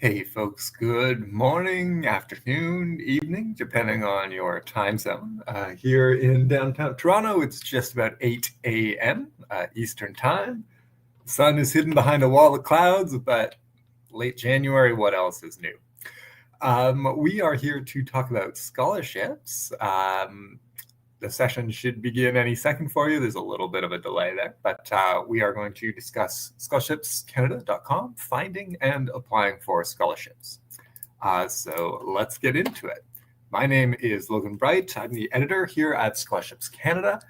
Hey folks, good morning, afternoon, evening, depending on your time zone. Here in downtown Toronto, it's just about 8 a.m. Eastern time. The sun is hidden behind a wall of clouds, but late January, what else is new? We are here to talk about scholarships. The session should begin any second for you. There's a little bit of a delay there, but we are going to discuss ScholarshipsCanada.com, finding and applying for scholarships. So let's get into it. My name is Logan Bright. I'm the editor here at Scholarships Canada.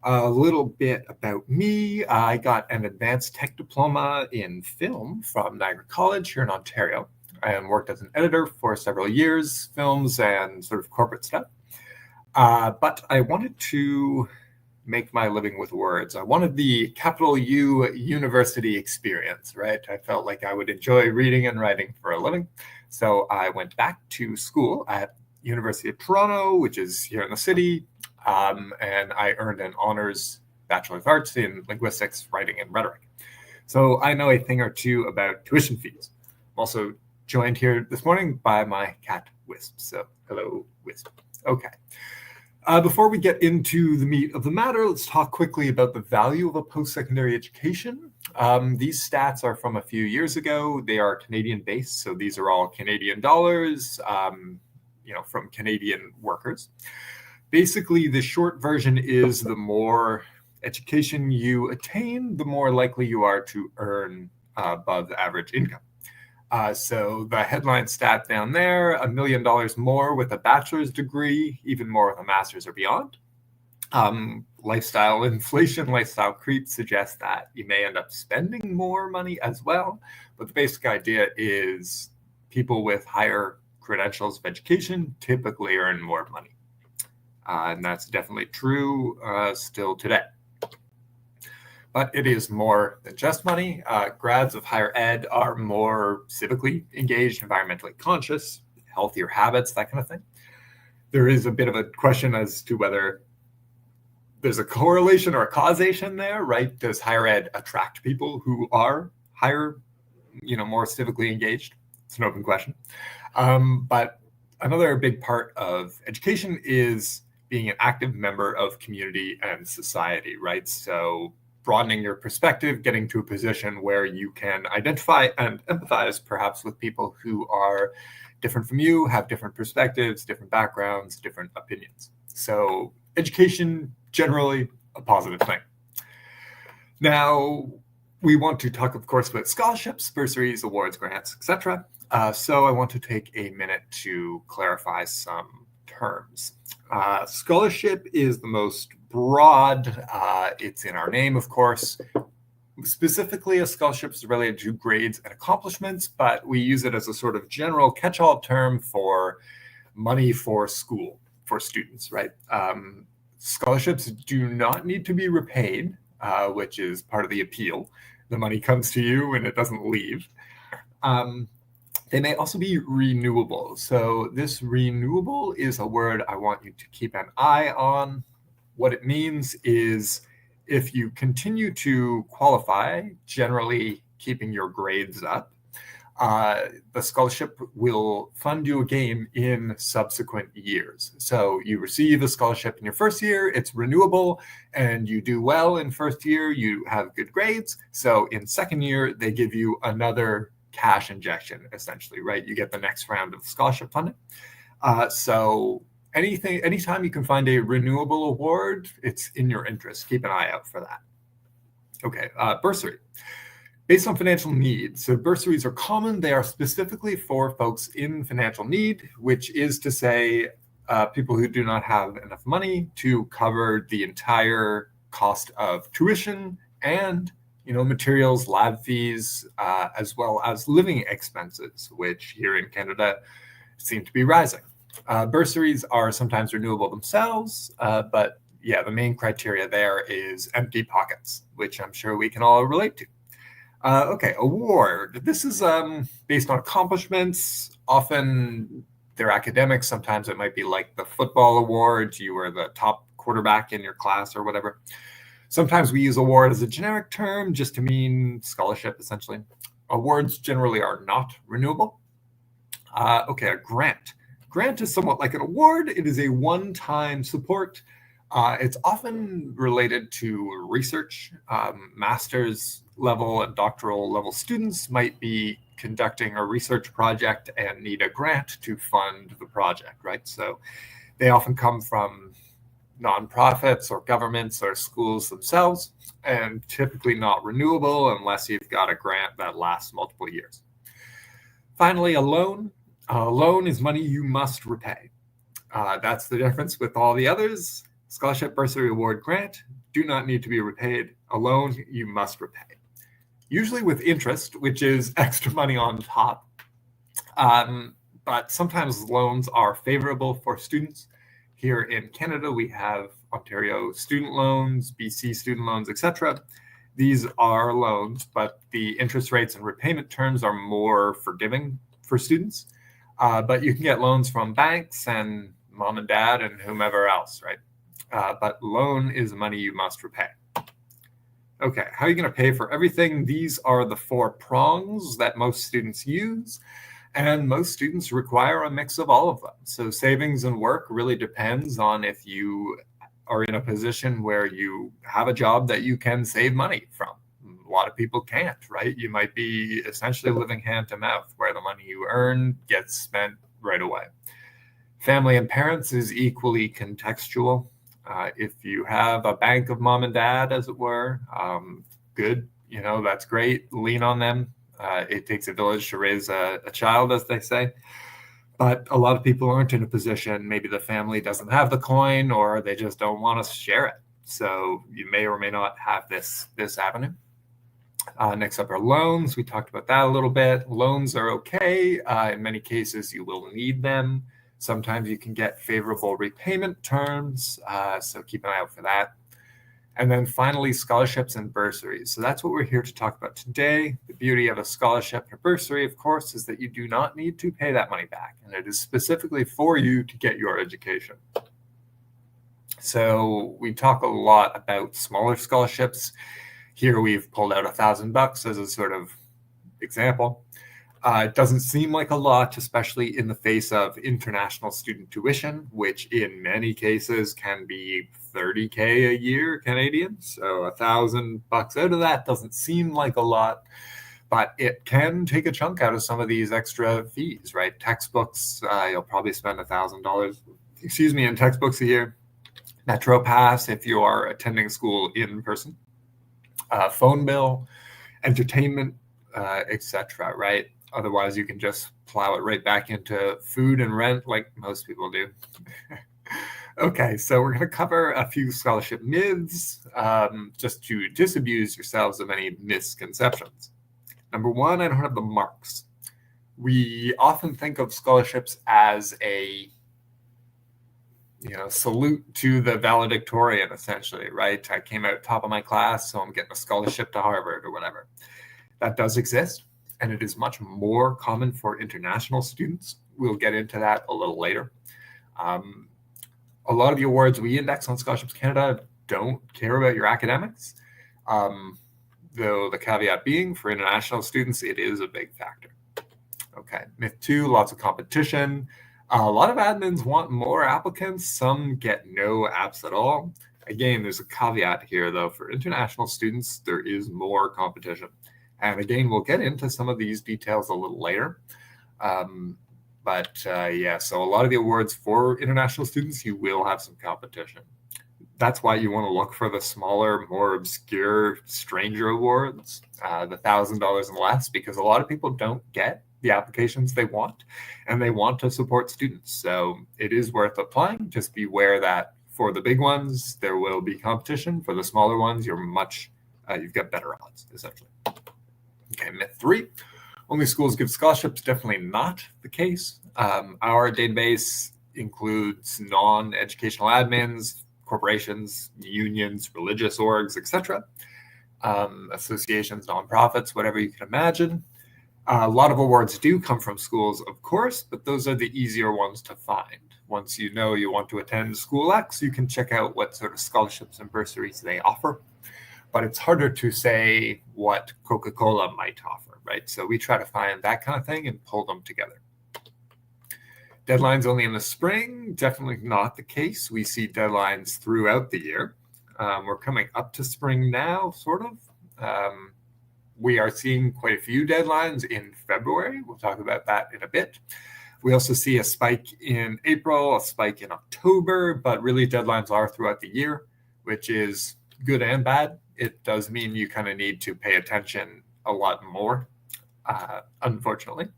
A little bit about me. I got an advanced tech diploma in film from Niagara College here in Ontario, and worked as an editor for several years, films and sort of corporate stuff. But I wanted to make my living with words. I wanted the capital U university experience, right? I felt like I would enjoy reading and writing for a living. So I went back to school at University of Toronto, which is here in the city, and I earned an honors Bachelor of Arts in linguistics, writing, and rhetoric. So I know a thing or two about tuition fees. I'm also joined here this morning by my cat, Wisp. So hello, Wisp. Okay. Before we get into the meat of the matter, let's talk quickly about the value of a post-secondary education. These stats are from a few years ago. They are Canadian-based, so these are all Canadian dollars, from Canadian workers. Basically, the short version is the more education you attain, the more likely you are to earn above average income. So the headline stat down there, $1 million more with a bachelor's degree, even more with a master's or beyond. Lifestyle inflation, lifestyle creep suggests that you may end up spending more money as well. But the basic idea is people with higher credentials of education typically earn more money. And that's definitely true still today. But it is more than just money. Grads of higher ed are more civically engaged, environmentally conscious, healthier habits, that kind of thing. There is a bit of a question as to whether there's a correlation or a causation there, right? Does higher ed attract people who are higher, more civically engaged? It's an open question. But another big part of education is being an active member of community and society, right? So broadening your perspective, getting to a position where you can identify and empathize perhaps with people who are different from you, have different perspectives, different backgrounds, different opinions. So education, generally a positive thing. Now, we want to talk, of course, about scholarships, bursaries, awards, grants, etc. So I want to take a minute to clarify some terms. Scholarship is the most broad. It's in our name, of course. Specifically, a scholarship is related to grades and accomplishments, but we use it as a sort of general catch-all term for money for school, for students, right? Scholarships do not need to be repaid, which is part of the appeal. The money comes to you and it doesn't leave. They may also be renewable. So this renewable is a word I want you to keep an eye on. What it means is if you continue to qualify, generally keeping your grades up, the scholarship will fund you again in subsequent years. So you receive a scholarship in your first year, it's renewable, and you do well in first year, you have good grades. So in second year, they give you another cash injection, essentially, right? You get the next round of scholarship funding. So anytime you can find a renewable award, it's in your interest. Keep an eye out for that. Okay, bursary. Based on financial need. So bursaries are common. They are specifically for folks in financial need, which is to say people who do not have enough money to cover the entire cost of tuition and materials, lab fees, as well as living expenses, which here in Canada seem to be rising. Bursaries are sometimes renewable themselves, but yeah, the main criteria there is empty pockets, which I'm sure we can all relate to. Okay, award. This is based on accomplishments. Often they're academic. Sometimes it might be like the football award. You were the top quarterback in your class or whatever. Sometimes we use award as a generic term just to mean scholarship, essentially. Awards generally are not renewable. Okay, a grant. Grant is somewhat like an award. It is a one-time support. It's often related to research. Master's level and doctoral level students might be conducting a research project and need a grant to fund the project, right? So they often come from nonprofits or governments or schools themselves, and typically not renewable unless you've got a grant that lasts multiple years. Finally, a loan. A loan is money you must repay. That's the difference with all the others. Scholarship, bursary, award, grant do not need to be repaid. A loan you must repay, usually with interest, which is extra money on top. But sometimes loans are favorable for students. Here in Canada, we have Ontario student loans, BC student loans, etc. These are loans, but the interest rates and repayment terms are more forgiving for students. But you can get loans from banks and mom and dad and whomever else, right? But loan is money you must repay. Okay, how are you going to pay for everything? These are the 4 prongs that most students use, and most students require a mix of all of them. So savings and work really depends on if you are in a position where you have a job that you can save money from. A lot of people can't, right? You might be essentially living hand to mouth, where the money you earn gets spent right away. Family and parents is equally contextual. If you have a bank of mom and dad, as it were, good, that's great. Lean on them. It takes a village to raise a child, as they say. But a lot of people aren't in a position, maybe the family doesn't have the coin or they just don't want to share it. So you may or may not have this avenue. Next up are loans. We talked about that a little bit. Loans are okay. In many cases, you will need them. Sometimes you can get favorable repayment terms, so keep an eye out for that. And then finally, scholarships and bursaries. So that's what we're here to talk about today. The beauty of a scholarship or bursary, of course, is that you do not need to pay that money back, and it is specifically for you to get your education. So we talk a lot about smaller scholarships. Here we've pulled out $1,000 as a sort of example. It doesn't seem like a lot, especially in the face of international student tuition, which in many cases can be $30K a year Canadian. So $1,000 out of that doesn't seem like a lot, but it can take a chunk out of some of these extra fees, right? Textbooks, you'll probably spend $1,000, in textbooks a year. Metro Pass if you are attending school in person. Phone bill, entertainment, etc., right? Otherwise, you can just plow it right back into food and rent like most people do. Okay, so we're going to cover a few scholarship myths just to disabuse yourselves of any misconceptions. Number 1, I don't have the marks. We often think of scholarships as a salute to the valedictorian, essentially, right? I came out top of my class, so I'm getting a scholarship to Harvard or whatever. That does exist, and it is much more common for international students. We'll get into that a little later. A lot of the awards we index on Scholarships Canada don't care about your academics, though the caveat being for international students, it is a big factor. Okay, myth 2, lots of competition. A lot of admins want more applicants. Some get no apps at all. Again, there's a caveat here, though. For international students, there is more competition. And again, we'll get into some of these details a little later. Yeah, so a lot of the awards for international students, you will have some competition. That's why you want to look for the smaller, more obscure, stranger awards, the $1,000 and less, because a lot of people don't get the applications they want, and they want to support students. So it is worth applying. Just beware that for the big ones, there will be competition. For the smaller ones, you've got better odds, essentially. Okay, myth 3, only schools give scholarships. Definitely not the case. Our database includes non-educational admins, corporations, unions, religious orgs, etc., associations, nonprofits, whatever you can imagine. A lot of awards do come from schools, of course, but those are the easier ones to find. Once you know you want to attend School X, you can check out what sort of scholarships and bursaries they offer. but it's harder to say what Coca-Cola might offer, right? So we try to find that kind of thing and pull them together. Deadlines only in the spring, definitely not the case. We see deadlines throughout the year. We're coming up to spring now, sort of. We are seeing quite a few deadlines in February. We'll talk about that in a bit. We also see a spike in April, a spike in October, but really deadlines are throughout the year, which is good and bad. It does mean you kind of need to pay attention a lot more, unfortunately.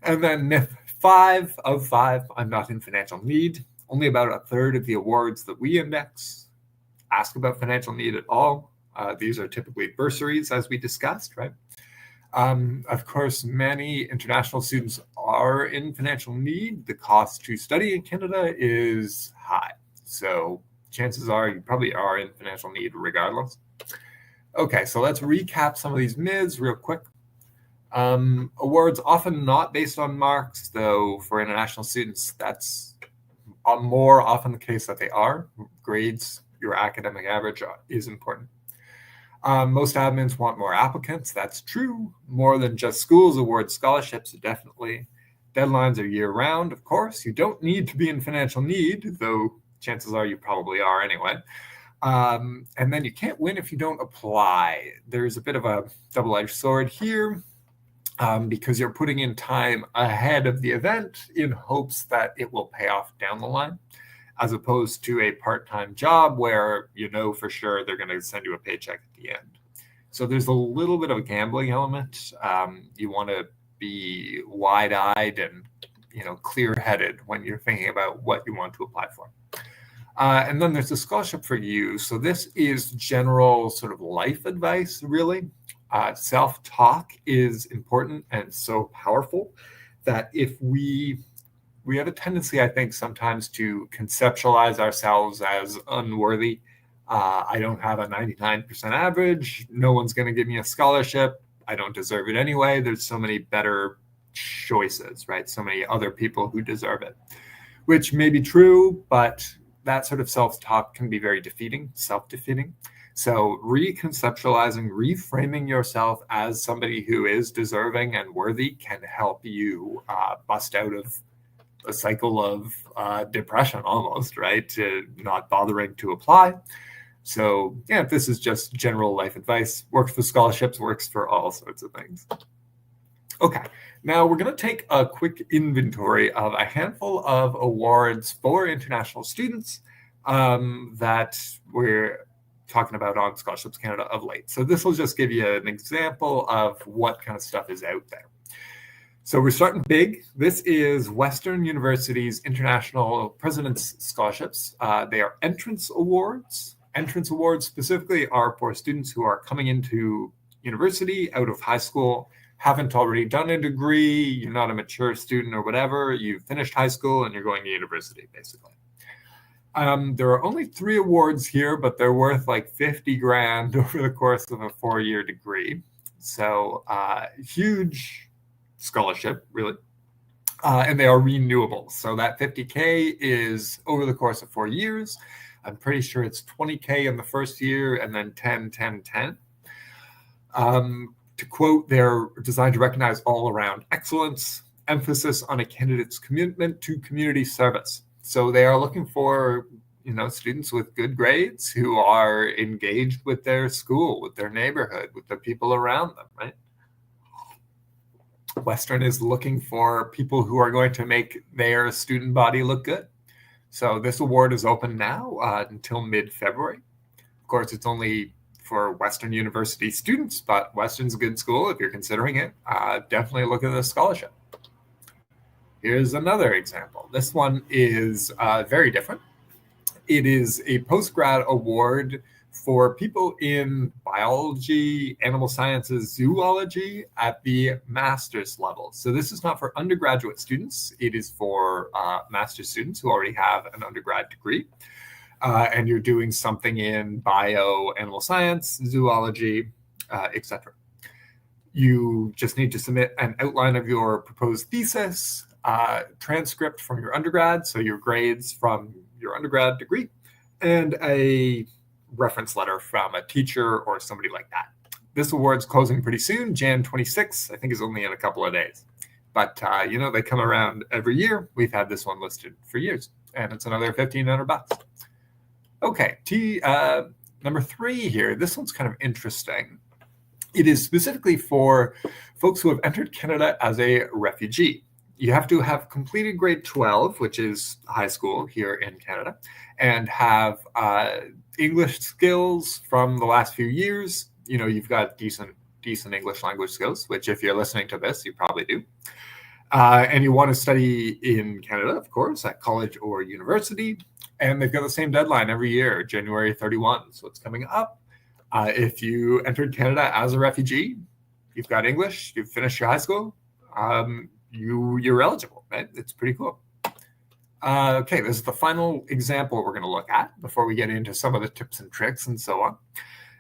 And then myth 5 of 5, I'm not in financial need. Only about a third of the awards that we index ask about financial need at all. These are typically bursaries, as we discussed, right? Of course, many international students are in financial need. The cost to study in Canada is high. So chances are you probably are in financial need regardless. Okay, so let's recap some of these myths real quick. Awards often not based on marks, though for international students, that's more often the case that they are. Grades, your academic average is important. Most admins want more applicants. That's true. More than just schools award scholarships, definitely. Deadlines are year-round, of course. You don't need to be in financial need, though chances are you probably are anyway. And then you can't win if you don't apply. There's a bit of a double-edged sword here because you're putting in time ahead of the event in hopes that it will pay off down the line, as opposed to a part-time job where you know for sure they're going to send you a paycheck at the end. So there's a little bit of a gambling element. You want to be wide-eyed and clear-headed when you're thinking about what you want to apply for. And then there's a scholarship for you. So this is general sort of life advice, really. Self-talk is important and so powerful that if we have a tendency, I think, sometimes to conceptualize ourselves as unworthy. I don't have a 99% average. No one's going to give me a scholarship. I don't deserve it anyway. There's so many better choices, right? So many other people who deserve it, which may be true, but that sort of self-talk can be very defeating, self-defeating. So reconceptualizing, reframing yourself as somebody who is deserving and worthy can help you bust out of a cycle of depression almost, right? To not bothering to apply. So yeah, this is just general life advice. Works for scholarships, works for all sorts of things. Okay, now we're going to take a quick inventory of a handful of awards for international students that we're talking about on Scholarships Canada of late. So this will just give you an example of what kind of stuff is out there. So we're starting big. This is Western University's International President's Scholarships. They are entrance awards. Entrance awards specifically are for students who are coming into university out of high school, haven't already done a degree, you're not a mature student or whatever, you've finished high school and you're going to university, basically. There are only 3 awards here, but they're worth like 50 grand over the course of a 4-year degree. So huge scholarship, really. And they are renewable. So that 50K is over the course of 4 years. I'm pretty sure it's 20K in the first year and then 10, 10, 10. To quote, they're designed to recognize all-around excellence, emphasis on a candidate's commitment to community service. So they are looking for, students with good grades who are engaged with their school, with their neighborhood, with the people around them, right? Western is looking for people who are going to make their student body look good. So this award is open now until mid-February. Of course, it's only for Western University students, but Western's a good school if you're considering it. Definitely look at the scholarship. Here's another example. This one is very different. It is a postgrad award for people in biology, animal sciences, zoology at the master's level. So this is not for undergraduate students. It is for master's students who already have an undergrad degree. And you're doing something in bio, animal science, zoology, etc. You just need to submit an outline of your proposed thesis, transcript from your undergrad, so your grades from your undergrad degree, and a reference letter from a teacher or somebody like that. This award's closing pretty soon. Jan 26th, I think, is only in a couple of days. But, they come around every year. We've had this one listed for years, and it's another $1,500. Okay, number 3 here. This one's kind of interesting. It is specifically for folks who have entered Canada as a refugee. You have to have completed grade 12, which is high school here in Canada, and have English skills from the last few years. You've got decent English language skills, which if you're listening to this, you probably do. And you want to study in Canada, of course, at college or university. And they've got the same deadline every year, January 31. So it's coming up. If you entered Canada as a refugee, you've got English, you've finished your high school, you're eligible, right? It's pretty cool. Okay, this is the final example we're going to look at before we get into some of the tips and tricks and so on.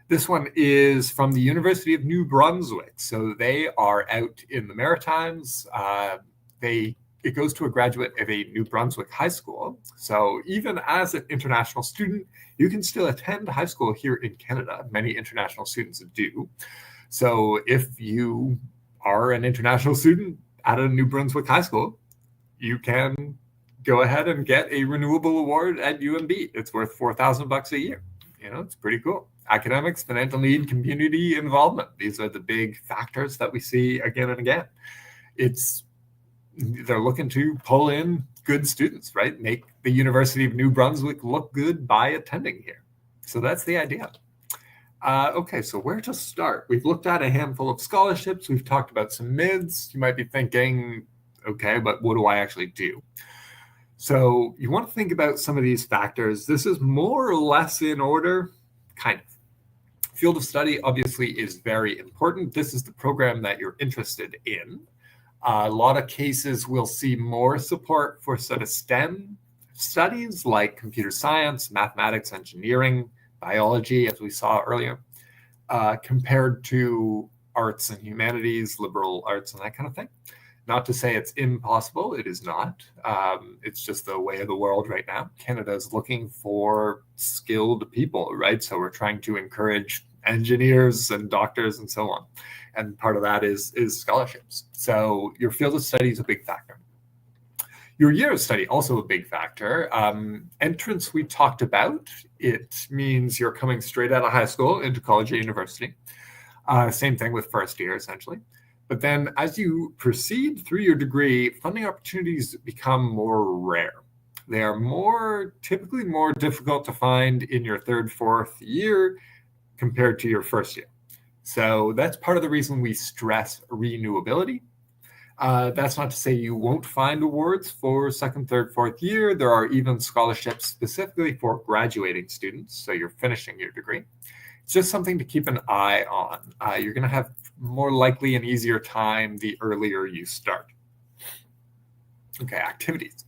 This one is from the University of New Brunswick. So they are out in the Maritimes. It goes to a graduate of a New Brunswick high school. So even as an international student, you can still attend high school here in Canada. Many international students do. So if you are an international student at a New Brunswick high school, you can go ahead and get a renewable award at UNB. It's worth $4,000 a year. It's pretty cool. Academics, financial need, community involvement. These are the big factors that we see again and again. They're looking to pull in good students, right? Make the University of New Brunswick look good by attending here. So that's the idea. Okay, so where to start? We've looked at a handful of scholarships. We've talked about some mids. You might be thinking, okay, but what do I actually do? So you want to think about some of these factors. This is more or less in order, kind of. Field of study obviously is very important. This is the program that you're interested in. A lot of cases will see more support for sort of STEM studies like computer science, mathematics, engineering, biology, as we saw earlier, compared to arts and humanities, liberal arts, and that kind of thing. Not to say it's impossible. It is not. It's just the way of the world right now. Canada is looking for skilled people, right? So we're trying to encourage engineers and doctors and so on. And part of that is scholarships. So your field of study is a big factor. Your year of study, also a big factor. Entrance we talked about. It means you're coming straight out of high school into college or university. Same thing with first year, essentially. But then as you proceed through your degree, funding opportunities become more rare. They are typically more difficult to find in your third, fourth year compared to your first year. So that's part of the reason we stress renewability. That's not to say you won't find awards for second, third, fourth year. There are even scholarships specifically for graduating students, so you're finishing your degree. It's just something to keep an eye on. You're going to have more likely an easier time the earlier you start. Okay, activities.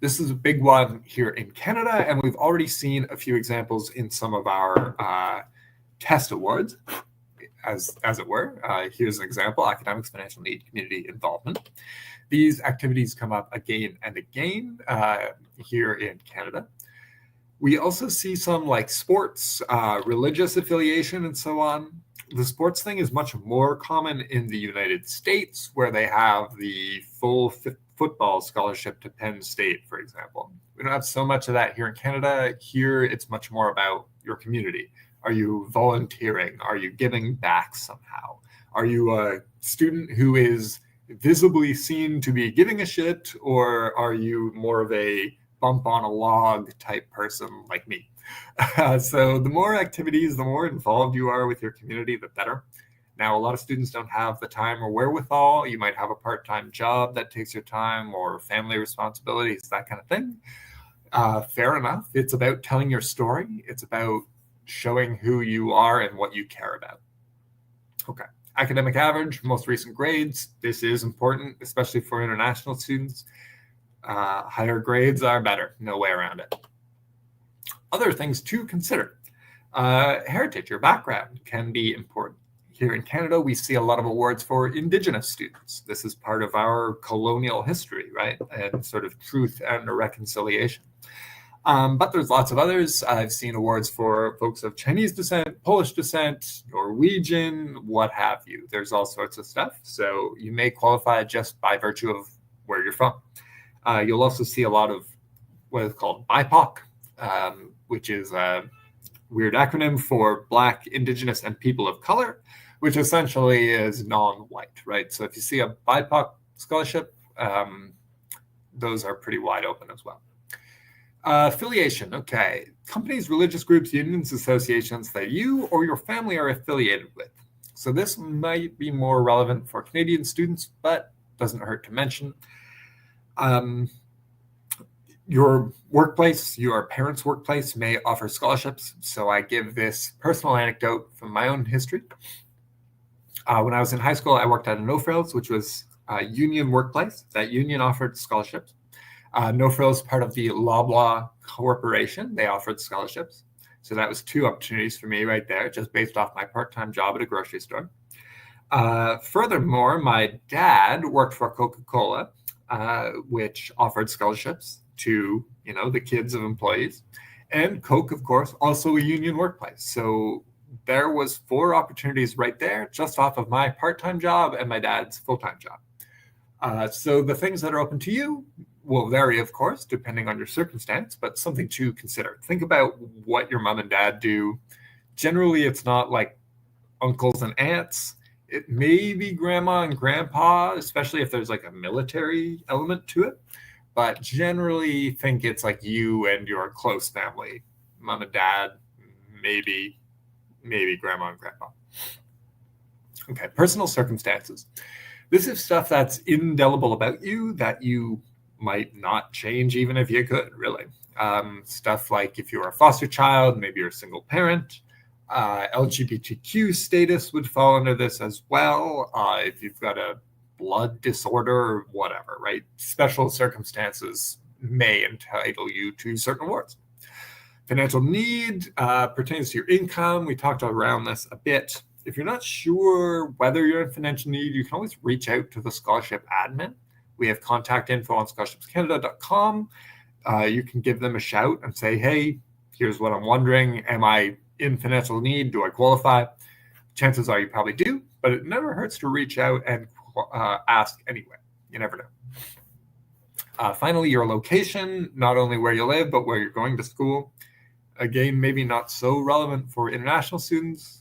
This is a big one here in Canada, and we've already seen a few examples in some of our test awards, as it were. Here's an example: academics, financial need, community involvement. These activities come up again and again here in Canada. We also see some like sports, religious affiliation, and so on. The sports thing is much more common in the United States, where they have the full football scholarship to Penn State, for example. We don't have so much of that here in Canada. Here, it's much more about your community. Are you volunteering? Are you giving back somehow? Are you a student who is visibly seen to be giving a shit, or are you more of a bump on a log type person like me? So the more activities, the more involved you are with your community, the better. Now, a lot of students don't have the time or wherewithal. You might have a part-time job that takes your time, or family responsibilities, that kind of thing. Fair enough. It's about telling your story. It's about showing who you are and what you care about. Okay. Academic average, most recent grades. This is important, especially for international students. Higher grades are better. No way around it. Other things to consider. Heritage, your background, can be important. Here in Canada, we see a lot of awards for Indigenous students. This is part of our colonial history, right? And sort of truth and reconciliation. But there's lots of others. I've seen awards for folks of Chinese descent, Polish descent, Norwegian, what have you. There's all sorts of stuff. So you may qualify just by virtue of where you're from. You'll also see a lot of what is called BIPOC, which is a weird acronym for Black, Indigenous, and People of Color, which essentially is non-white, right? So if you see a BIPOC scholarship, those are pretty wide open as well. Affiliation, okay. Companies, religious groups, unions, associations that you or your family are affiliated with. So this might be more relevant for Canadian students, but doesn't hurt to mention. Your workplace, your parents' workplace may offer scholarships. So I give this personal anecdote from my own history. When I was in high school, I worked at a No Frills, which was a union workplace. That union offered scholarships. No Frills, part of the Loblaw Corporation, they offered scholarships. So that was 2 opportunities for me right there, just based off my part-time job at a grocery store. Furthermore, my dad worked for Coca-Cola, which offered scholarships to, the kids of employees. And Coke, of course, also a union workplace. So there was 4 opportunities right there, just off of my part-time job and my dad's full-time job. So the things that are open to you will vary, of course, depending on your circumstance, but something to consider. Think about what your mom and dad do. Generally, it's not like uncles and aunts. It may be grandma and grandpa, especially if there's like a military element to it. But generally, think it's like you and your close family, mom and dad, maybe grandma and grandpa. Okay, personal circumstances. This is stuff that's indelible about you that you might not change even if you could, really. Stuff like if you're a foster child, maybe you're a single parent. LGBTQ status would fall under this as well. If you've got a blood disorder or whatever, right? Special circumstances may entitle you to certain awards. Financial need pertains to your income. We talked around this a bit. If you're not sure whether you're in financial need, you can always reach out to the scholarship admin. We have contact info on ScholarshipsCanada.com. You can give them a shout and say, hey, here's what I'm wondering. Am I in financial need? Do I qualify? Chances are you probably do, but it never hurts to reach out and ask anyway. You never know. Finally, your location, not only where you live, but where you're going to school. Again, maybe not so relevant for international students.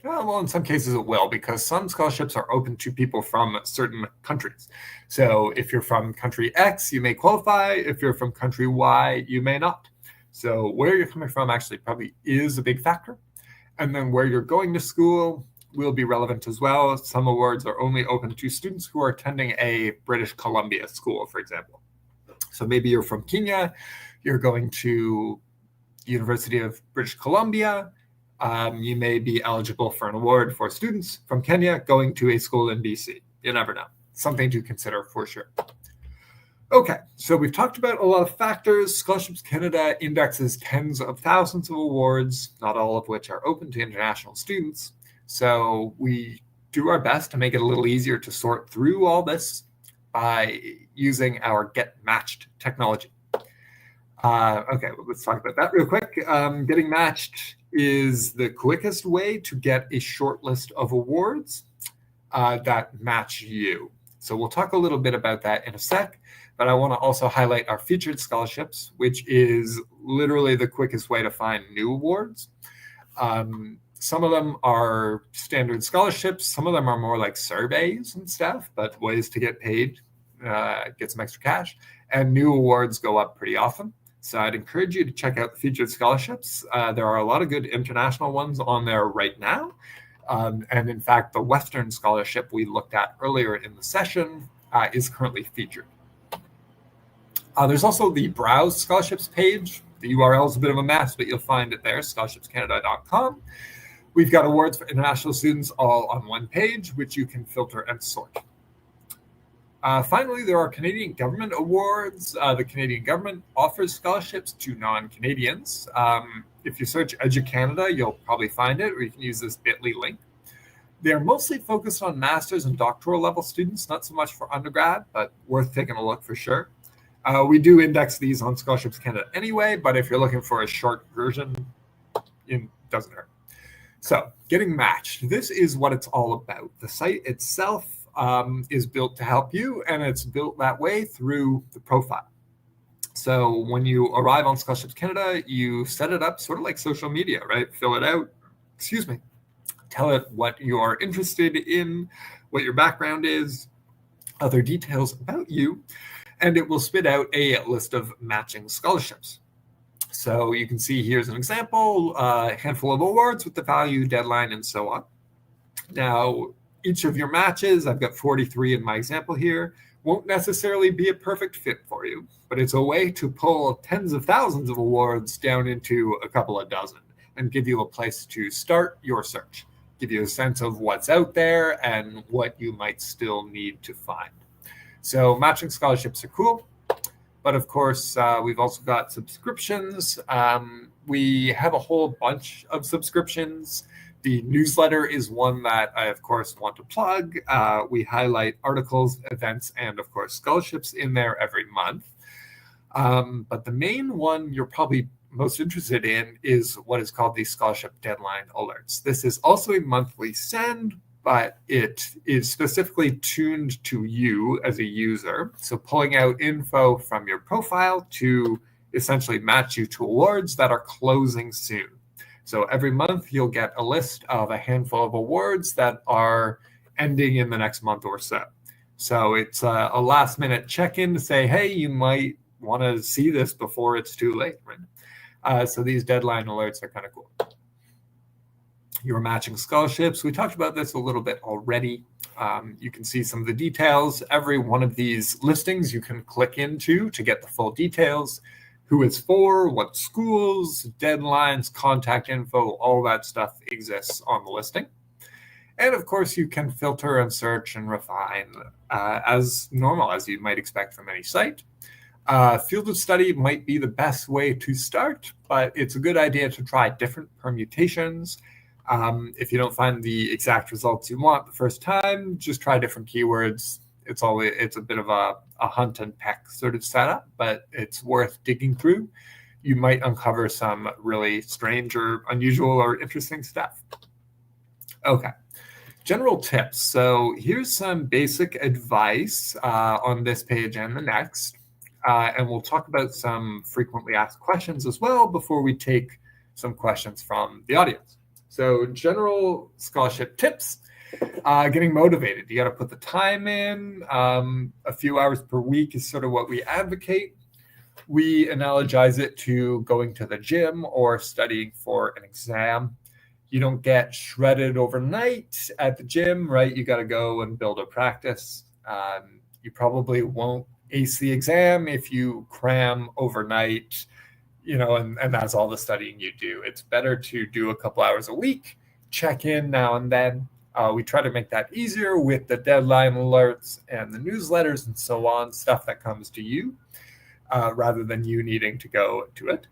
Well, in some cases it will, because some scholarships are open to people from certain countries. So if you're from country X, you may qualify. If you're from country Y, you may not. So where you're coming from actually probably is a big factor. And then where you're going to school will be relevant as well. Some awards are only open to students who are attending a British Columbia school, for example. So maybe you're from Kenya, you're going to University of British Columbia. You may be eligible for an award for students from Kenya going to a school in BC. You never know. Something to consider for sure. Okay, so we've talked about a lot of factors. Scholarships Canada indexes tens of thousands of awards, not all of which are open to international students. So we do our best to make it a little easier to sort through all this by using our Get Matched technology. Okay, well, let's talk about that real quick. Getting matched is the quickest way to get a short list of awards that match you. So we'll talk a little bit about that in a sec, but I want to also highlight our featured scholarships, which is literally the quickest way to find new awards. Some of them are standard scholarships. Some of them are more like surveys and stuff, but ways to get paid, get some extra cash, and new awards go up pretty often. So I'd encourage you to check out the featured scholarships. There are a lot of good international ones on there right now. And in fact, the Western scholarship we looked at earlier in the session is currently featured. There's also the Browse Scholarships page. The URL is a bit of a mess, but you'll find it there, ScholarshipsCanada.com. We've got awards for international students all on one page, which you can filter and sort. Finally, there are Canadian government awards. The Canadian government offers scholarships to non-Canadians. If you search EduCanada, you'll probably find it, or you can use this bit.ly link. They're mostly focused on master's and doctoral level students, not so much for undergrad, but worth taking a look for sure. We do index these on Scholarships Canada anyway, but if you're looking for a short version, it doesn't hurt. So getting matched, this is what it's all about. The site itself is built to help you, and it's built that way through the profile. So when you arrive on Scholarships Canada, you set it up sort of like social media, right? Fill it out, tell it what you're interested in, what your background is, other details about you, and it will spit out a list of matching scholarships. So you can see here's an example, a handful of awards with the value, deadline, and so on. Now, each of your matches, I've got 43 in my example here, won't necessarily be a perfect fit for you, but it's a way to pull tens of thousands of awards down into a couple of dozen and give you a place to start your search, give you a sense of what's out there and what you might still need to find. So matching scholarships are cool, but of course, we've also got subscriptions. We have a whole bunch of subscriptions. The newsletter is one that I, of course, want to plug. We highlight articles, events, and, of course, scholarships in there every month. But the main one you're probably most interested in is what is called the Scholarship Deadline Alerts. This is also a monthly send, but it is specifically tuned to you as a user. So pulling out info from your profile to essentially match you to awards that are closing soon. So every month you'll get a list of a handful of awards that are ending in the next month or so. So it's a last minute check-in to say, hey, you might want to see this before it's too late. Right? So these deadline alerts are kind of cool. Your matching scholarships, we talked about this a little bit already. You can see some of the details. Every one of these listings you can click into to get the full details, who it's for, what schools, deadlines, contact info, all that stuff exists on the listing. And of course, you can filter and search and refine as normal as you might expect from any site. Field of study might be the best way to start, but it's a good idea to try different permutations. If you don't find the exact results you want the first time, just try different keywords. It's a bit of a hunt and peck sort of setup, but it's worth digging through. You might uncover some really strange or unusual or interesting stuff. Okay, general tips. So here's some basic advice on this page and the next. And we'll talk about some frequently asked questions as well before we take some questions from the audience. So general scholarship tips. Getting motivated. You got to put the time in. A few hours per week is sort of what we advocate. We analogize it to going to the gym or studying for an exam. You don't get shredded overnight at the gym, right? You got to go and build a practice. You probably won't ace the exam if you cram overnight, and that's all the studying you do. It's better to do a couple hours a week, check in now and then. We try to make that easier with the deadline alerts and the newsletters and so on, stuff that comes to you rather than you needing to go to it.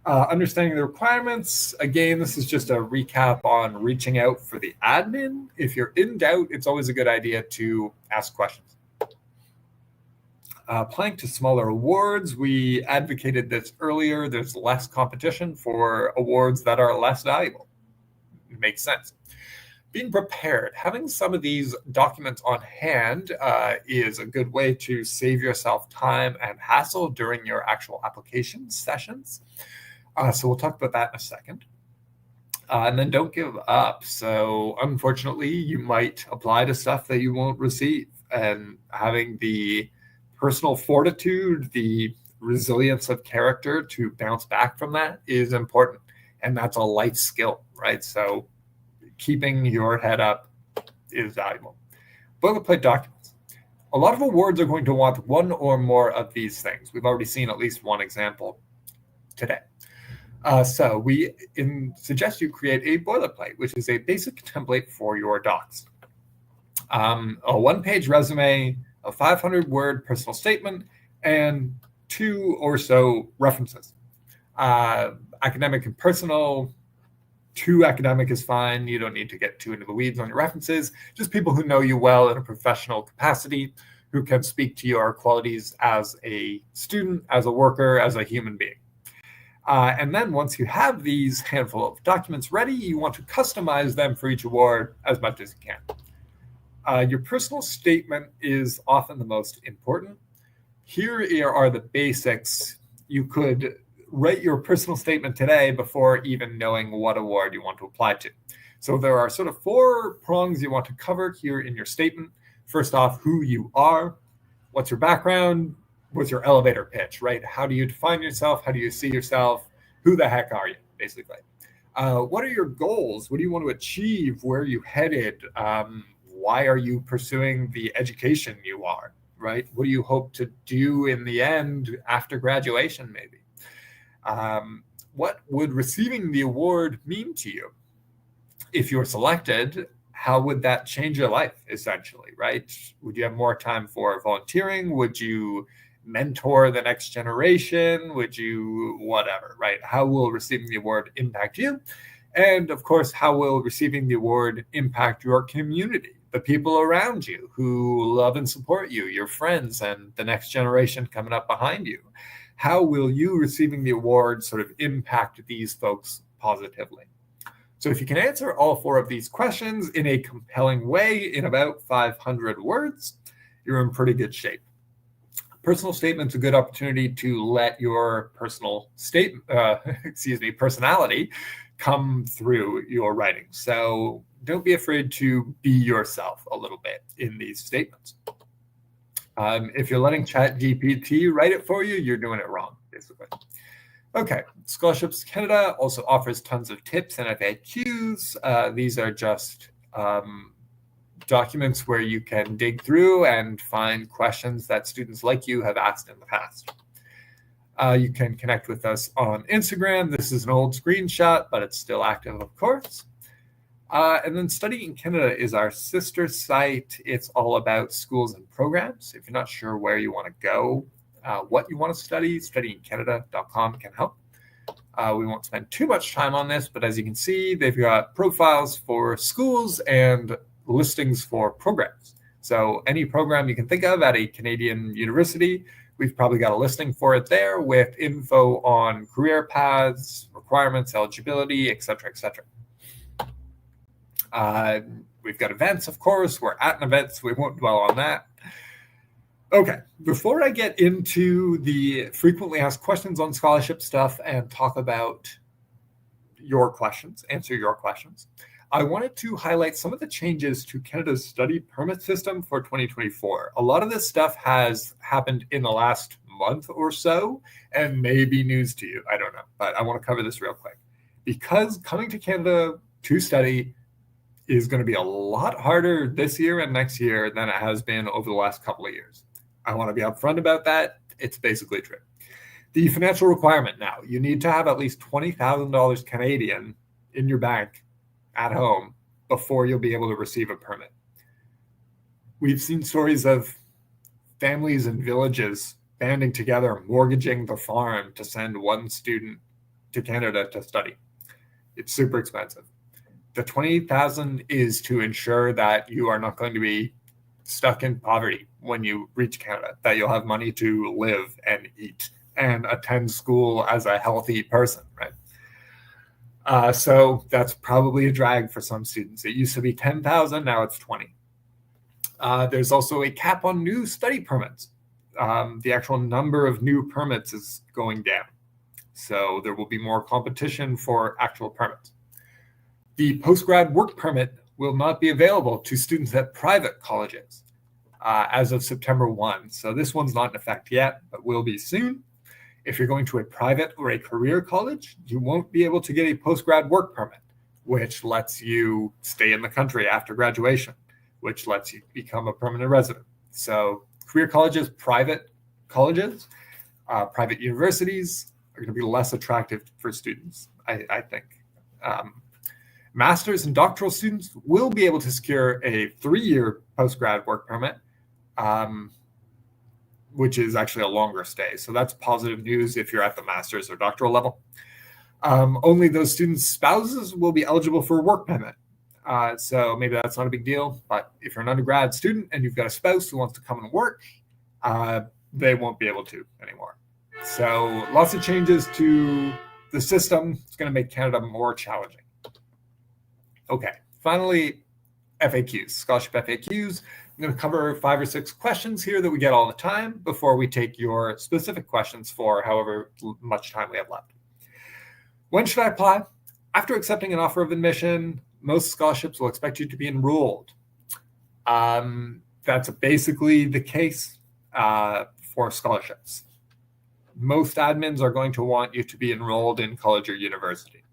Understanding the requirements. Again, this is just a recap on reaching out for the admin. If you're in doubt, it's always a good idea to ask questions. Applying to smaller awards. We advocated this earlier. There's less competition for awards that are less valuable. It makes sense. Being prepared, having some of these documents on hand is a good way to save yourself time and hassle during your actual application sessions. So we'll talk about that in a second. And then don't give up. So unfortunately, you might apply to stuff that you won't receive. And having the personal fortitude, the resilience of character to bounce back from that is important. And that's a life skill, right? So keeping your head up is valuable. Boilerplate documents. A lot of awards are going to want one or more of these things. We've already seen at least one example today. So we suggest you create a boilerplate, which is a basic template for your docs. A one-page resume, a 500-word personal statement, and 2 or so references. Academic and personal. 2 academic is fine. You don't need to get too into the weeds on your references. Just people who know you well in a professional capacity, who can speak to your qualities as a student, as a worker, as a human being. And then once you have these handful of documents ready, you want to customize them for each award as much as you can. Your personal statement is often the most important. Here are the basics. You could write your personal statement today before even knowing what award you want to apply to. So there are sort of 4 prongs you want to cover here in your statement. First off, who you are, what's your background, what's your elevator pitch, right? How do you define yourself? How do you see yourself? Who the heck are you, basically? What are your goals? What do you want to achieve? Where are you headed? Why are you pursuing the education you are, right? What do you hope to do in the end after graduation, maybe? What would receiving the award mean to you? If you're selected, how would that change your life, essentially, right? Would you have more time for volunteering? Would you mentor the next generation? Would you whatever, right? How will receiving the award impact you? And of course, how will receiving the award impact your community, the people around you who love and support you, your friends, and the next generation coming up behind you? How will you receiving the award sort of impact these folks positively? So if you can answer all 4 of these questions in a compelling way in about 500 words, you're in pretty good shape. Personal statement's a good opportunity to let your personality come through your writing. So don't be afraid to be yourself a little bit in these statements. If you're letting ChatGPT write it for you, you're doing it wrong, basically. Okay, Scholarships Canada also offers tons of tips and FAQs. These are just documents where you can dig through and find questions that students like you have asked in the past. You can connect with us on Instagram. This is an old screenshot, but it's still active, of course. And then Study in Canada is our sister site. It's all about schools and programs. If you're not sure where you want to go, what you want to study, studyincanada.com can help. We won't spend too much time on this, but as you can see, they've got profiles for schools and listings for programs. So any program you can think of at a Canadian university, we've probably got a listing for it there with info on career paths, requirements, eligibility, et cetera, et cetera. We've got events, of course. We're at an event, so we won't dwell on that. Okay, before I get into the frequently asked questions on scholarship stuff and talk about your questions, answer your questions, I wanted to highlight some of the changes to Canada's study permit system for 2024. A lot of this stuff has happened in the last month or so and may be news to you. I don't know, but I want to cover this real quick. Because coming to Canada to study is going to be a lot harder this year and next year than it has been over the last couple of years. I want to be upfront about that. It's basically true. The financial requirement now, you need to have at least $20,000 Canadian in your bank at home before you'll be able to receive a permit. We've seen stories of families and villages banding together, mortgaging the farm to send one student to Canada to study. It's super expensive. The $20,000 is to ensure that you are not going to be stuck in poverty when you reach Canada, that you'll have money to live and eat and attend school as a healthy person, right? So that's probably a drag for some students. It used to be 10,000, now it's 20. There's also a cap on new study permits. The actual number of new permits is going down. So there will be more competition for actual permits. The postgrad work permit will not be available to students at private colleges as of September 1. So this one's not in effect yet, but will be soon. If you're going to a private or a career college, you won't be able to get a postgrad work permit, which lets you stay in the country after graduation, which lets you become a permanent resident. So career colleges, private universities are going to be less attractive for students, I think. Master's and doctoral students will be able to secure a 3-year postgrad work permit, which is actually a longer stay. So that's positive news if you're at the master's or doctoral level. Only those students' spouses will be eligible for a work permit. So maybe that's not a big deal. But if you're an undergrad student and you've got a spouse who wants to come and work, they won't be able to anymore. So lots of changes to the system. It's going to make Canada more challenging. Okay, finally, FAQs, scholarship FAQs. I'm going to cover 5 or 6 questions here that we get all the time before we take your specific questions for however much time we have left. When should I apply? After accepting an offer of admission, most scholarships will expect you to be enrolled. That's basically the case for scholarships. Most admins are going to want you to be enrolled in college or university.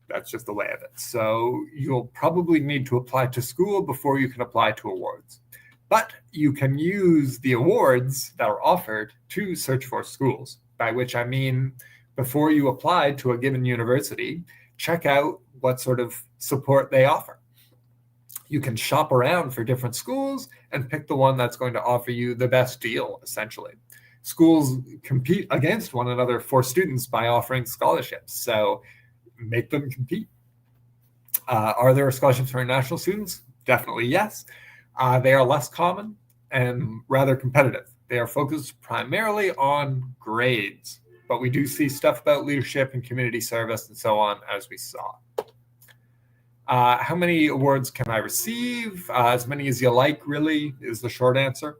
That's just the way of it. So you'll probably need to apply to school before you can apply to awards. But you can use the awards that are offered to search for schools, by which I mean before you apply to a given university, check out what sort of support they offer. You can shop around for different schools and pick the one that's going to offer you the best deal, essentially. Schools compete against one another for students by offering scholarships. So make them compete. Are there scholarships for international students? Definitely yes. They are less common and rather competitive. They are focused primarily on grades, but we do see stuff about leadership and community service and so on, as we saw. How many awards can I receive? As many as you like, really, is the short answer.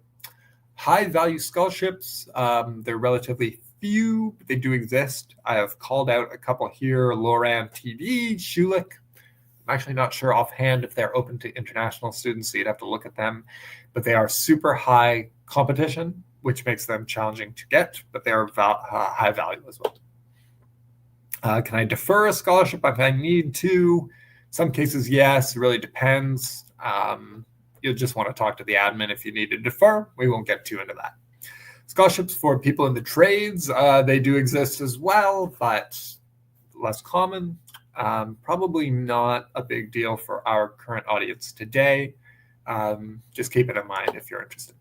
High-value scholarships, they're relatively few, but they do exist. I have called out a couple here, Loran TD, Schulich. I'm actually not sure offhand if they're open to international students, so you'd have to look at them. But they are super high competition, which makes them challenging to get, but they are high value as well. Can I defer a scholarship if I need to? Some cases, yes, it really depends. You'll just want to talk to the admin if you need to defer. We won't get too into that. Scholarships for people in the trades, they do exist as well, but less common. Probably not a big deal for our current audience today. Just keep it in mind if you're interested.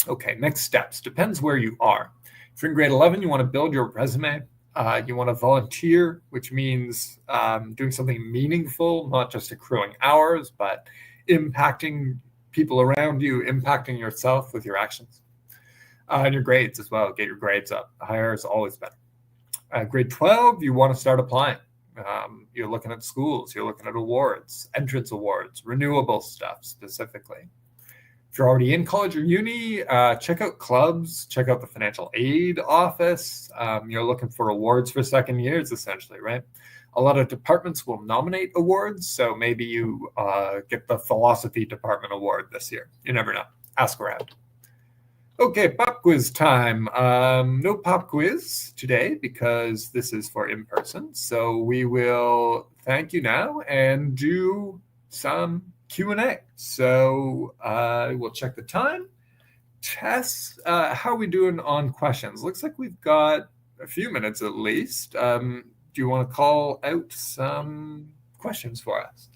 Okay, next steps. Depends where you are. If you're in grade 11, you want to build your resume. You want to volunteer, which means doing something meaningful, not just accruing hours, but impacting people around you, impacting yourself with your actions. And your grades as well. Get your grades up. Higher is always better. Grade 12, you want to start applying. You're looking at schools. You're looking at awards, entrance awards, renewable stuff specifically. If you're already in college or uni, check out clubs. Check out the financial aid office. You're looking for awards for second years, essentially, right? A lot of departments will nominate awards. So maybe you get the philosophy department award this year. You never know. Ask around. Okay, pop quiz time. No pop quiz today because this is for in-person. So we will thank you now and do some Q&A. So we'll check the time. Tess, how are we doing on questions? Looks like we've got a few minutes at least. Do you want to call out some questions for us?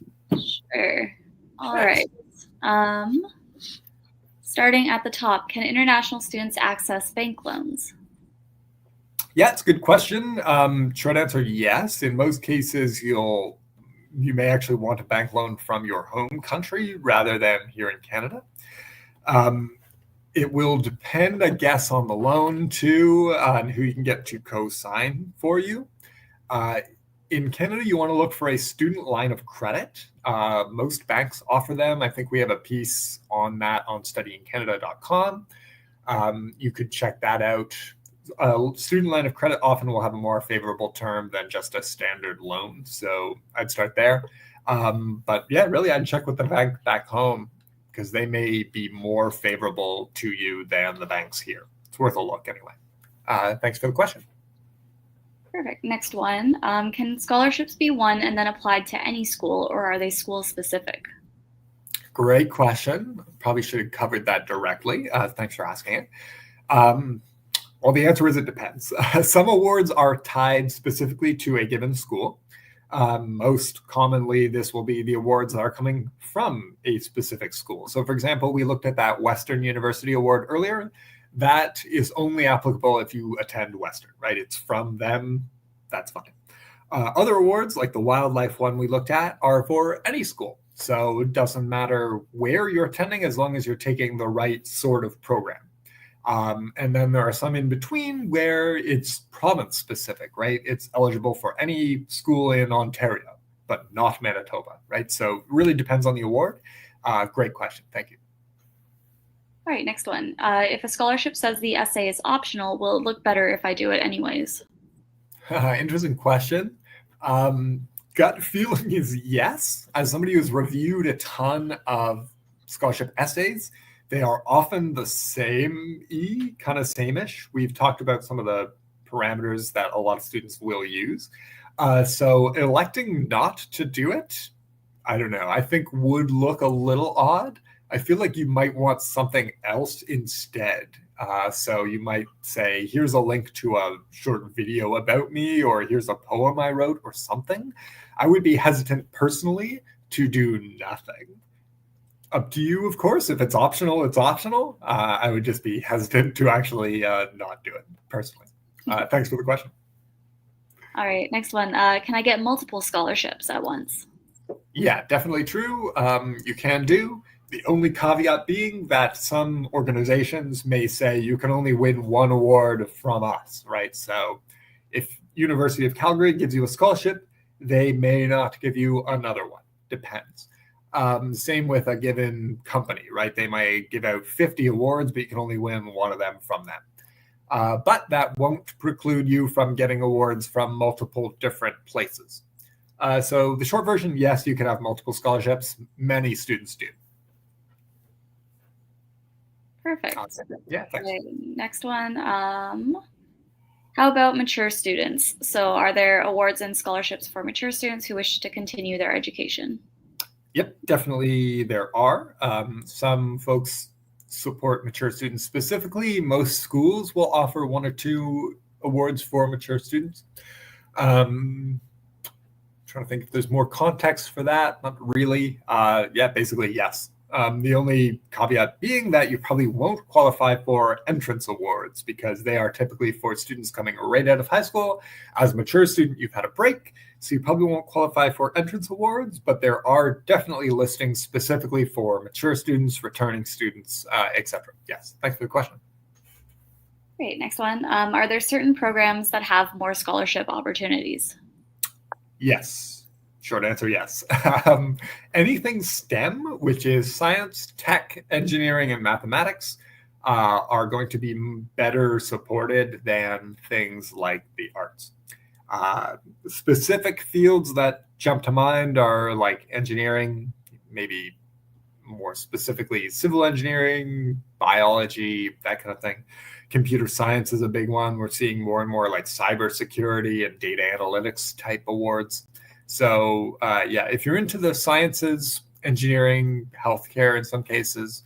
Sure. All right. Starting at the top, can international students access bank loans? Yeah, it's a good question. Short answer, yes. In most cases, you may actually want a bank loan from your home country rather than here in Canada. It will depend, I guess, on the loan too, and who you can get to co-sign for you. In Canada, you want to look for a student line of credit. Most banks offer them. I think we have a piece on that on studyingcanada.com. You could check that out. Student line of credit often will have a more favorable term than just a standard loan. So I'd start there. But yeah, really, I'd check with the bank back home because they may be more favorable to you than the banks here. It's worth a look anyway. Thanks for the question. Perfect. Next one. Can scholarships be won and then applied to any school, or are they school specific? Great question. Probably should have covered that directly. Thanks for asking it. Well, the answer is it depends. Some awards are tied specifically to a given school. Most commonly, this will be the awards that are coming from a specific school. So, for example, we looked at that Western University Award earlier. That is only applicable if you attend Western, right? It's from them. That's fine. Other awards, like the wildlife one we looked at, are for any school. So it doesn't matter where you're attending as long as you're taking the right sort of program. And then there are some in between where it's province specific, right? It's eligible for any school in Ontario, but not Manitoba, right? So it really depends on the award. Great question. Thank you. All right, next one. If a scholarship says the essay is optional, will it look better if I do it anyways? Interesting question. Gut feeling is yes. As somebody who's reviewed a ton of scholarship essays, they are often the same, kind of same-ish. We've talked about some of the parameters that a lot of students will use. So electing not to do it, I don't know, I think would look a little odd. I feel like you might want something else instead. So you might say, here's a link to a short video about me, or here's a poem I wrote, or something. I would be hesitant personally to do nothing. Up to you, of course. If it's optional, it's optional. I would just be hesitant to actually not do it personally. Thanks for the question. All right, next one. Can I get multiple scholarships at once? Yeah, definitely true. You can do. The only caveat being that some organizations may say you can only win one award from us, right? So if University of Calgary gives you a scholarship, they may not give you another one. Depends. Same with a given company, right? They might give out 50 awards, but you can only win one of them from them. But that won't preclude you from getting awards from multiple different places. So the short version, yes, you can have multiple scholarships. Many students do. Perfect. Yeah, thanks. Okay, next one. How about mature students? So are there awards and scholarships for mature students who wish to continue their education? Yep, definitely there are. Some folks support mature students specifically. Most schools will offer one or two awards for mature students. Trying to think if there's more context for that. Not really. Yeah, basically, yes. The only caveat being that you probably won't qualify for entrance awards because they are typically for students coming right out of high school. As a mature student, you've had a break, so you probably won't qualify for entrance awards, but there are definitely listings specifically for mature students, returning students, etc. Yes, thanks for the question. Great, next one. Are there certain programs that have more scholarship opportunities? Yes. Short answer, yes. Anything STEM, which is science, tech, engineering, and mathematics, are going to be better supported than things like the arts. Specific fields that jump to mind are like engineering, maybe more specifically civil engineering, biology, that kind of thing. Computer science is a big one. We're seeing more and more like cybersecurity and data analytics type awards. So yeah, if you're into the sciences, engineering, healthcare in some cases,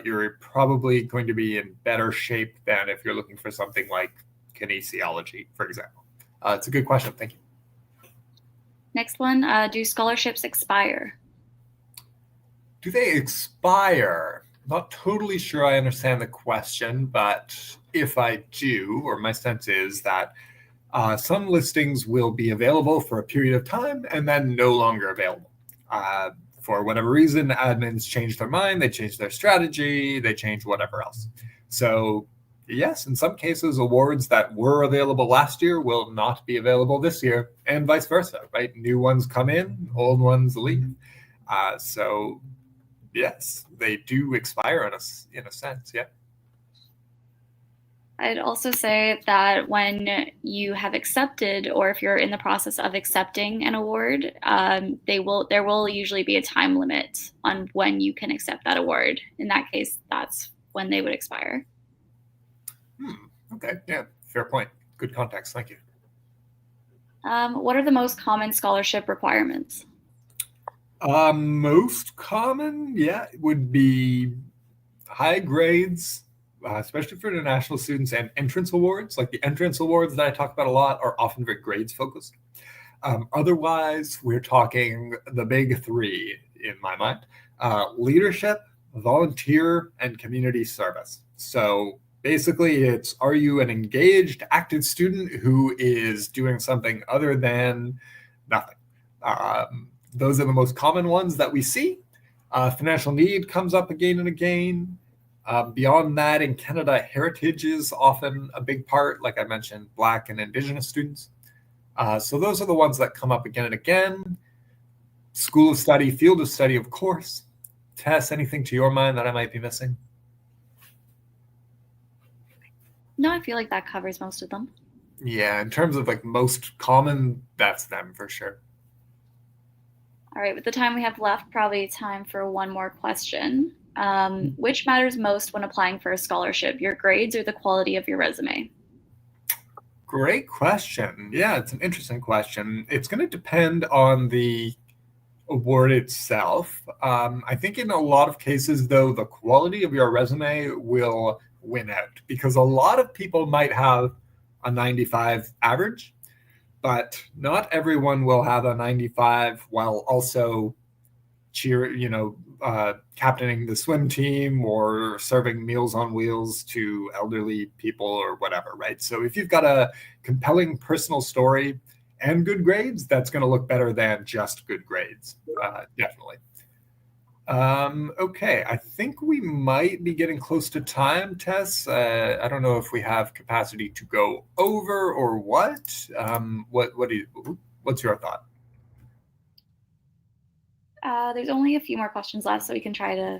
you're probably going to be in better shape than if you're looking for something like kinesiology, for example. It's a good question. Thank you. Next one, do scholarships expire? Do they expire? Not totally sure I understand the question, but if I do, or my sense is that some listings will be available for a period of time and then no longer available. For whatever reason, admins change their mind, they change their strategy, they change whatever else. So yes, in some cases, awards that were available last year will not be available this year, and vice versa, right? New ones come in, old ones leave. So yes, they do expire in a sense, yeah. I'd also say that when you have accepted, or if you're in the process of accepting an award, there will usually be a time limit on when you can accept that award. In that case, that's when they would expire. Okay, yeah, fair point. Good context, thank you. What are the most common scholarship requirements? Most common, yeah, would be high grades, especially for international students, and entrance awards. Like the entrance awards that I talk about a lot are often very grades focused. Otherwise, we're talking the big three in my mind: leadership, volunteer, and community service. So Basically, it's, are you an engaged, active student who is doing something other than nothing? Those are the most common ones that we see. Financial need comes up again and again. Beyond that, in Canada, heritage is often a big part, like I mentioned, Black and Indigenous students. So those are the ones that come up again and again. School of study, field of study, of course. Tess, anything to your mind that I might be missing? No, I feel like that covers most of them. Yeah, in terms of like most common, that's them for sure. All right, with the time we have left, probably time for one more question. Which matters most when applying for a scholarship, your grades or the quality of your resume? Great question. Yeah, it's an interesting question. It's going to depend on the award itself. I think in a lot of cases, though, the quality of your resume will win out because a lot of people might have a 95 average, but not everyone will have a 95 while also captaining the swim team or serving Meals on Wheels to elderly people or whatever, right? So if you've got a compelling personal story and good grades, that's going to look better than just good grades, definitely. Okay, I think we might be getting close to time, Tess. I don't know if we have capacity to go over or what. What's your thought? There's only a few more questions left, so we can try to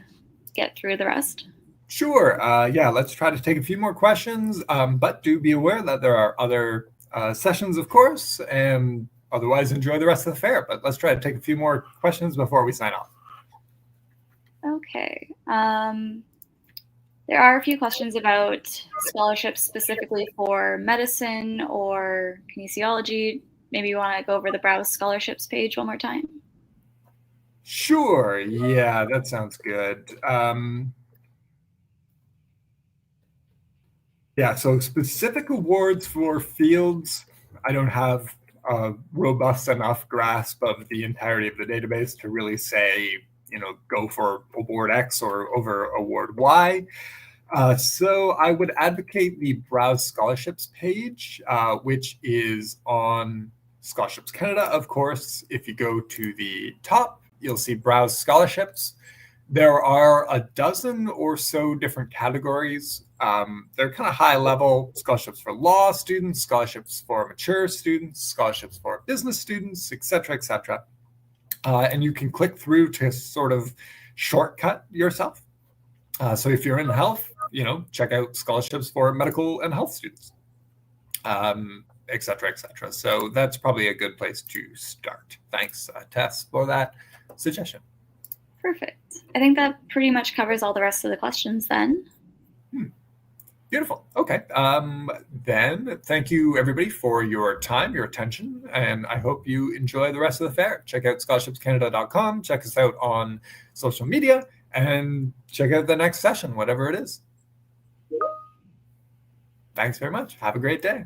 get through the rest. Sure. Yeah, let's try to take a few more questions, but do be aware that there are other sessions, of course, and otherwise enjoy the rest of the fair. But let's try to take a few more questions before we sign off. Okay. There are a few questions about scholarships specifically for medicine or kinesiology. Maybe you want to go over the Browse Scholarships page one more time? Sure. Yeah, that sounds good. Yeah, so specific awards for fields, I don't have a robust enough grasp of the entirety of the database to really say, go for award X or over award Y. So I would advocate the Browse Scholarships page, which is on Scholarships Canada, of course. If you go to the top, you'll see Browse Scholarships. There are a dozen or so different categories. They're kind of high level: scholarships for law students, scholarships for mature students, scholarships for business students, et cetera, et cetera. And you can click through to sort of shortcut yourself. So if you're in health, check out scholarships for medical and health students, et cetera, et cetera. So that's probably a good place to start. Thanks, Tess, for that suggestion. Perfect. I think that pretty much covers all the rest of the questions then. Beautiful. Okay. Then thank you, everybody, for your time, your attention, and I hope you enjoy the rest of the fair. Check out ScholarshipsCanada.com. Check us out on social media, and check out the next session, whatever it is. Thanks very much. Have a great day.